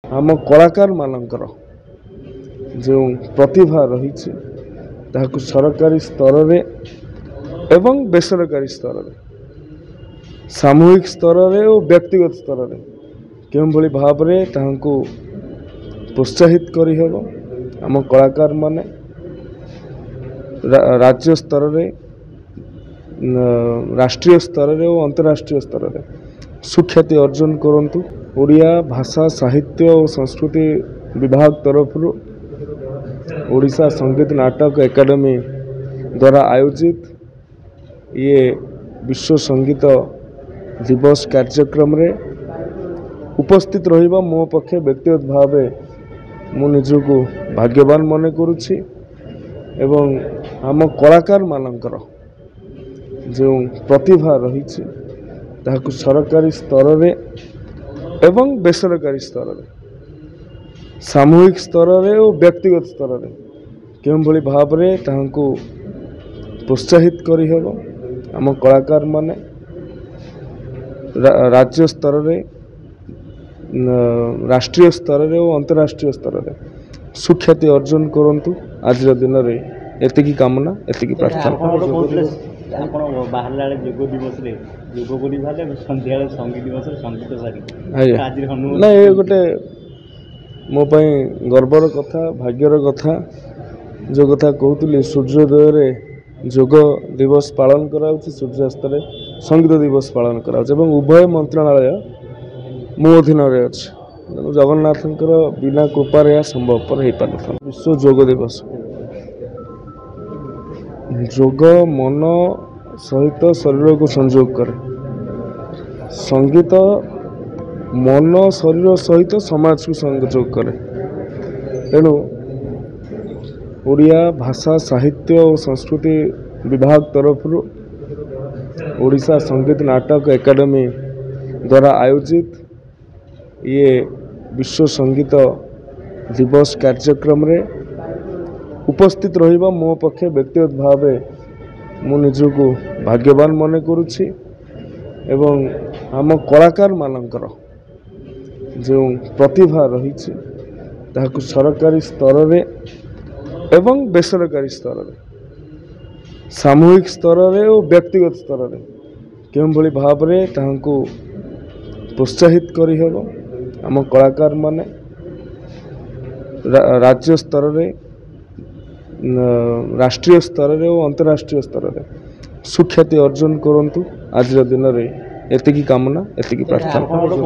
आम कलाकार मानकर जो प्रतिभा रही सरकारी स्तर रे एवं बेसरकारी स्तर रे सामूहिक स्तर रे और व्यक्तिगत स्तर रे केउं भाव रे ताहांकु प्रोत्साहित करि हेबो। आम कलाकार माने राज्य स्तर रे राष्ट्रीय स्तर रे और अंतर्राष्ट्रीय स्तर रे सुख्याति अर्जन करंतु। ओडिया भाषा साहित्य और संस्कृति विभाग तरफ ओडिशा संगीत नाटक एकेडमी द्वारा आयोजित ये विश्व संगीत दिवस कार्यक्रम रे उपस्थित रहिबा मो पक्षे व्यक्तिगत भाव मु निजको भाग्यवान मने करुछि एवं आम कलाकार मानकर जो प्रतिभा रही सरकारी स्तर रे एवं बेसरकारी स्तर रे सामूहिक स्तर रे और व्यक्तिगत स्तर रे केउं भाव रे ताहांकु प्रोत्साहित करि हेबो। आम कलाकार माने राज्य स्तर रे राष्ट्रीय स्तर रे और अंतर्राष्ट्रीय स्तर रे सुख्याति अर्जन करंतु। आज दिन रे एतिकी कामना एतिकी प्रार्थना। बाहर जोग दिवस जोग बोली संध्या संगीत दिवस संगीत सारी ना ये गोटे मो गर्वर कथा भाग्यर कथा जो कथा कहूली सूर्योदय रे जोग दिवस पालन कराउछि सूर्यास्त रे संगीत दिवस पालन कराउछि एवं उभय मंत्रणालय मो अधीन रे अछि। जगन्नाथंकर बिना कृपा यह संभवपर हो पार। विश्व जोग दिवस जोग मन सहित शरीर को संयोग करे संगीत मन शरीर सहित समाज को संयोग करे। तेणु ओडिया भाषा साहित्य और संस्कृति विभाग तरफ ओडिशा संगीत नाटक एकेडमी द्वारा आयोजित ये विश्व संगीत दिवस कार्यक्रम रे उपस्थित रहिबा मो पक्षे व्यक्तिगत भाव मु निजको भाग्यवान मने करुछि एवं आम कलाकार मानकर जो प्रतिभा रही सरकारी स्तर रे एवं बेसरकारी स्तर रे सामूहिक स्तर रे और व्यक्तिगत स्तर रे केउं भाव रे ताहांकु प्रोत्साहित करि हेबो। आम कलाकार माने राज्य स्तर रे राष्ट्रीय स्तर रे और अंतर्राष्ट्रीय स्तर रे सुख्याति अर्जन करंतु। आज दिन रे एतिकी कामना एतिकी प्रार्थना।